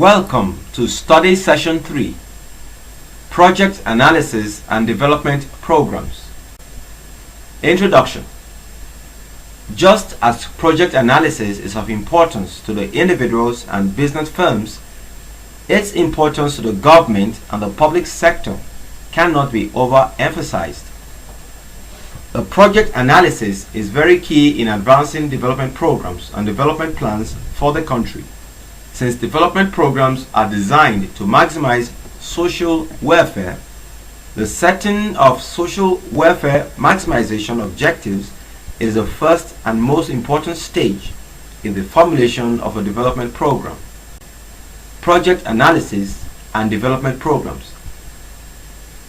Welcome to Study Session 3, Project Analysis and Development Programs. Introduction. Just as project analysis is of importance to the individuals and business firms, its importance to the government and the public sector cannot be overemphasized. The project analysis is very key in advancing development programs and development plans for the country, since development programs are designed to maximize social welfare. The setting of social welfare maximization objectives is the first and most important stage in the formulation of a development program. Project analysis and development programs.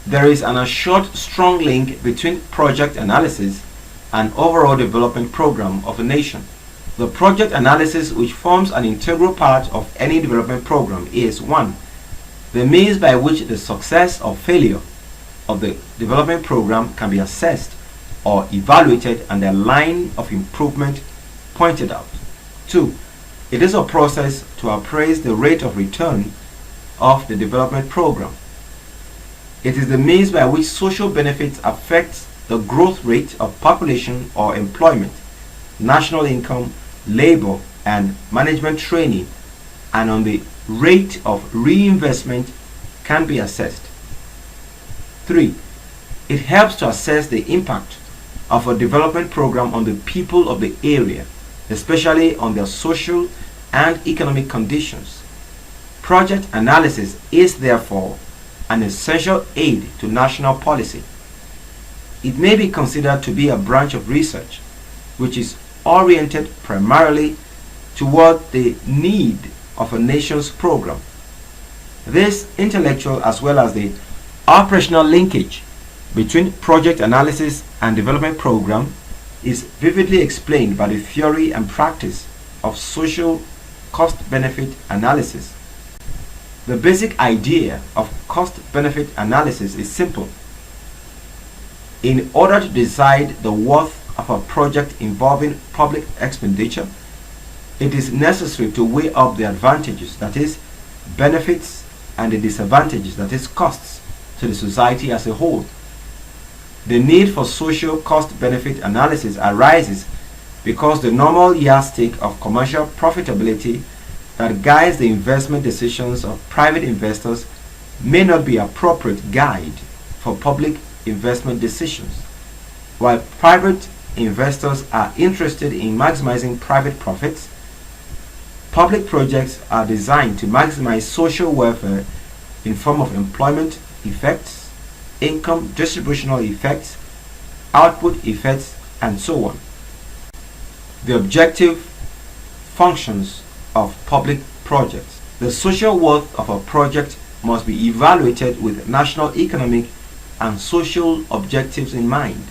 There is an assured strong link between project analysis and overall development program of a nation. The project analysis, which forms an integral part of any development program, is 1. The means by which the success or failure of the development program can be assessed or evaluated and the line of improvement pointed out. 2. It is a process to appraise the rate of return of the development program. It is the means by which social benefits affect the growth rate of population or employment, national income, labor and management training, and on the rate of reinvestment can be assessed. 3. It helps to assess the impact of a development program on the people of the area, especially on their social and economic conditions. Project analysis is therefore an essential aid to national policy. It may be considered to be a branch of research which is oriented primarily toward the need of a nation's program. This intellectual as well as the operational linkage between project analysis and development program is vividly explained by the theory and practice of social cost-benefit analysis. The basic idea of cost-benefit analysis is simple. In order to decide the worth of a project involving public expenditure, it is necessary to weigh up the advantages, that is, benefits, and the disadvantages, that is, costs, to the society as a whole. The need for social cost-benefit analysis arises because the normal yardstick of commercial profitability that guides the investment decisions of private investors may not be an appropriate guide for public investment decisions. While private investors are interested in maximizing private profits, public projects are designed to maximize social welfare in form of employment effects, income distributional effects, output effects, and so on. The objective functions of public projects. The social worth of a project must be evaluated with national economic and social objectives in mind.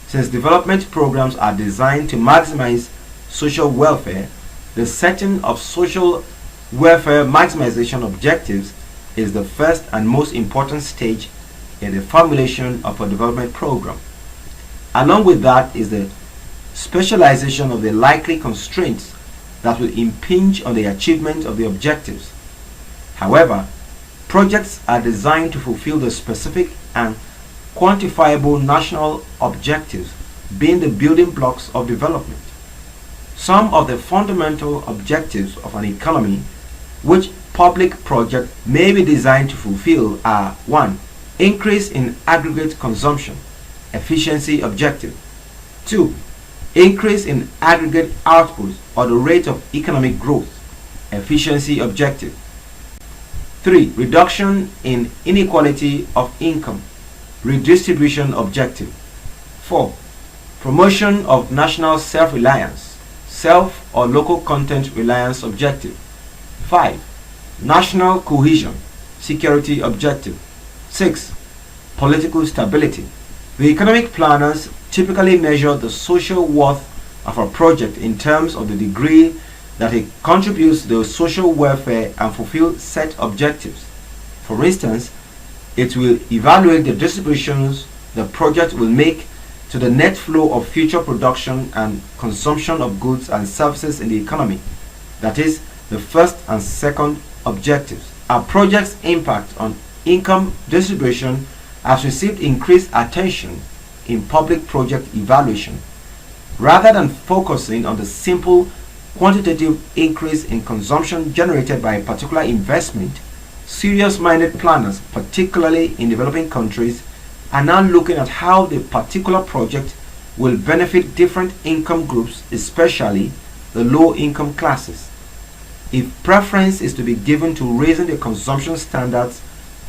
Since development programs are designed to maximize social welfare, the setting of social welfare maximization objectives is the first and most important stage in the formulation of a development program. Along with that is the specialization of the likely constraints that will impinge on the achievement of the objectives. However, projects are designed to fulfill the specific and quantifiable national objectives, being the building blocks of development. Some of the fundamental objectives of an economy which public projects may be designed to fulfill are: 1. Increase in aggregate consumption, efficiency objective. 2. Increase in aggregate output or the rate of economic growth, efficiency objective. 3. Reduction in inequality of income, redistribution objective. 4. Promotion of national self-reliance, self or local content reliance objective. 5. National cohesion, security objective. 6. Political stability. The economic planners typically measure the social worth of a project in terms of the degree that it contributes to the social welfare and fulfills set objectives. For instance, it will evaluate the distributions the project will make to the net flow of future production and consumption of goods and services in the economy, that is, the first and second objectives. A project's impact on income distribution has received increased attention in public project evaluation. Rather than focusing on the simple quantitative increase in consumption generated by a particular investment, serious-minded planners, particularly in developing countries, are now looking at how the particular project will benefit different income groups, especially the low-income classes. If preference is to be given to raising the consumption standards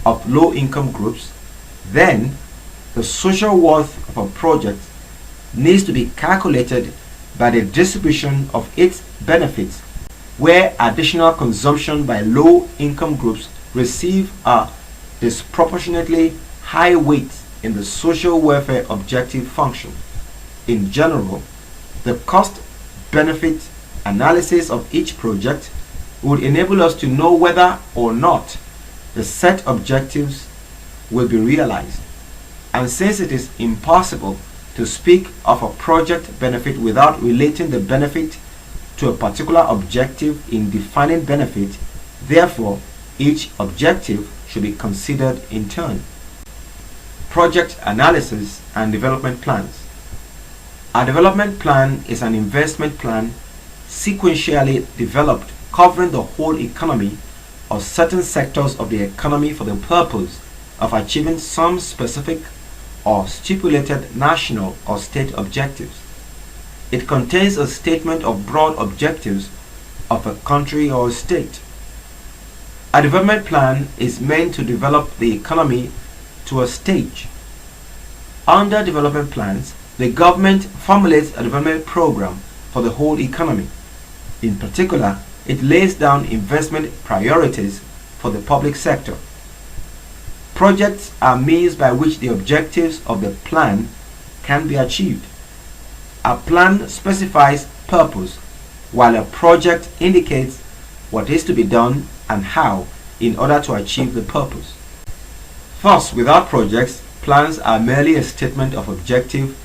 of low-income groups, then the social worth of a project needs to be calculated by the distribution of its benefits, where additional consumption by low-income groups receive a disproportionately high weight in the social welfare objective function. In general, the cost-benefit analysis of each project would enable us to know whether or not the set objectives will be realized. And since it is impossible to speak of a project benefit without relating the benefit to a particular objective in defining benefit, therefore each objective should be considered in turn. Project analysis and development plans. A development plan is an investment plan sequentially developed covering the whole economy or certain sectors of the economy for the purpose of achieving some specific or stipulated national or state objectives. It contains a statement of broad objectives of a country or state. A development plan is meant to develop the economy to a stage. Under development plans, the government formulates a development program for the whole economy. In particular, it lays down investment priorities for the public sector. Projects are means by which the objectives of the plan can be achieved. A plan specifies purpose, while a project indicates what is to be done and how in order to achieve the purpose. Thus, without projects, plans are merely a statement of objective.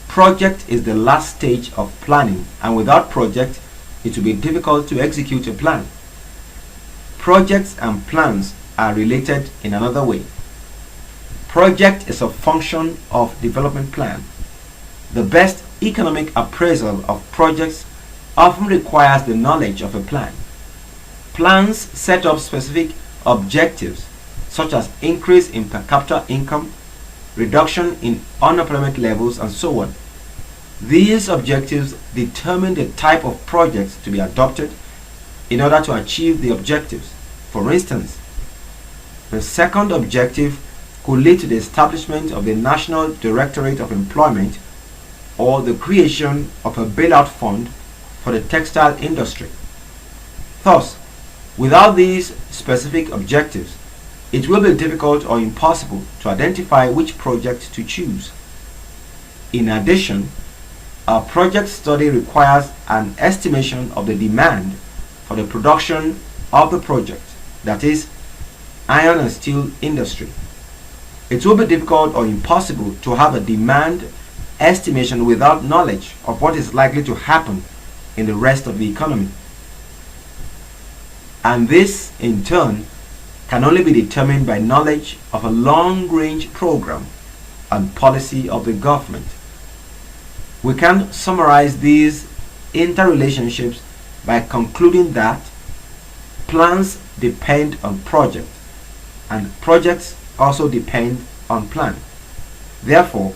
Project is the last stage of planning, and without project, it will be difficult to execute a plan. Projects and plans are related in another way. Project is a function of development plan. The best economic appraisal of projects often requires the knowledge of a plan. Plans set up specific objectives such as increase in per capita income, reduction in unemployment levels, and so on. These objectives determine the type of projects to be adopted in order to achieve the objectives. For instance, the second objective could lead to the establishment of the National Directorate of Employment or the creation of a bailout fund for the textile industry. Thus, without these specific objectives, it will be difficult or impossible to identify which project to choose. In addition, a project study requires an estimation of the demand for the production of the project, that is, iron and steel industry. It will be difficult or impossible to have a demand estimation without knowledge of what is likely to happen in the rest of the economy. And this, in turn, can only be determined by knowledge of a long-range program and policy of the government. We can summarize these interrelationships by concluding that plans depend on projects, and projects also depend on plans. Therefore,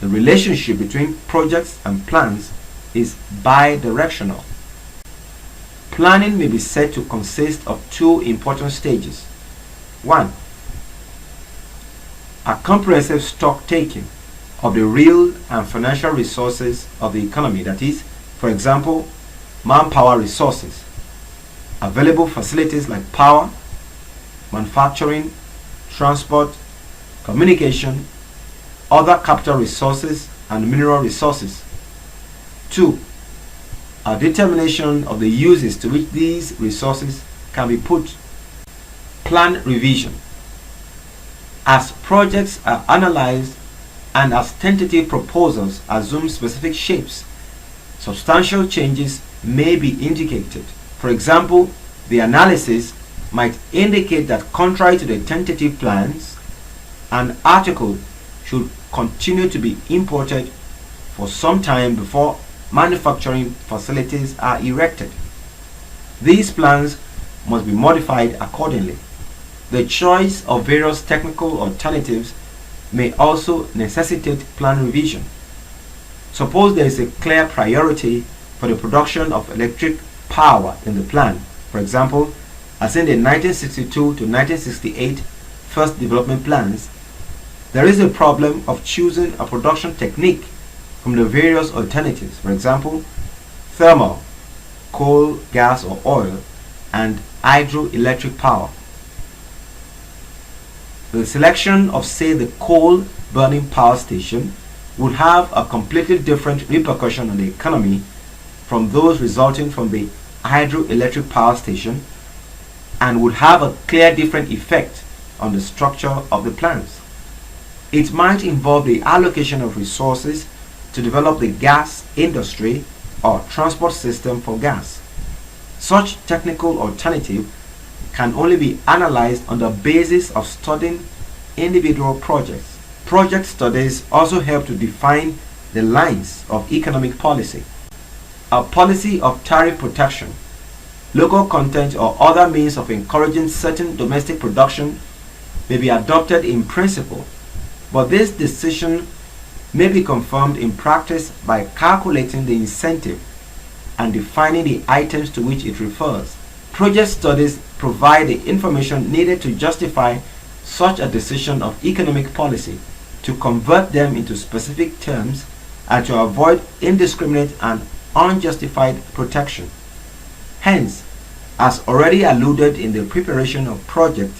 the relationship between projects and plans is bidirectional. Planning may be said to consist of two important stages. 1. A comprehensive stock taking of the real and financial resources of the economy, that is, for example, manpower resources, available facilities like power, manufacturing, transport, communication, other capital resources, and mineral resources. 2. A determination of the uses to which these resources can be put. Plan revision. As projects are analyzed and as tentative proposals assume specific shapes, substantial changes may be indicated. For example, the analysis might indicate that contrary to the tentative plans, an article should continue to be imported for some time before manufacturing facilities are erected. These plans must be modified accordingly. The choice of various technical alternatives may also necessitate plan revision. Suppose there is a clear priority for the production of electric power in the plan, for example, as in the 1962 to 1968 first development plans. There is a problem of choosing a production technique from the various alternatives, for example, thermal, coal, gas or oil, and hydroelectric power. The selection of, say, the coal burning power station would have a completely different repercussion on the economy from those resulting from the hydroelectric power station, and would have a clear different effect on the structure of the plans. It might involve the allocation of resources to develop the gas industry or transport system for gas. Such technical alternative can only be analyzed on the basis of studying individual projects. Project studies also help to define the lines of economic policy. A policy of tariff protection, local content or other means of encouraging certain domestic production may be adopted in principle, but this decision may be confirmed in practice by calculating the incentive and defining the items to which it refers. Project studies provide the information needed to justify such a decision of economic policy, to convert them into specific terms, and to avoid indiscriminate and unjustified protection. Hence, as already alluded in the preparation of project,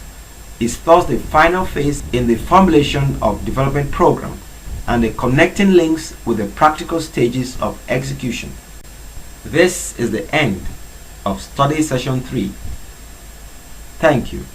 is thus the final phase in the formulation of development program and the connecting links with the practical stages of execution. This is the end of study session 3. Thank you.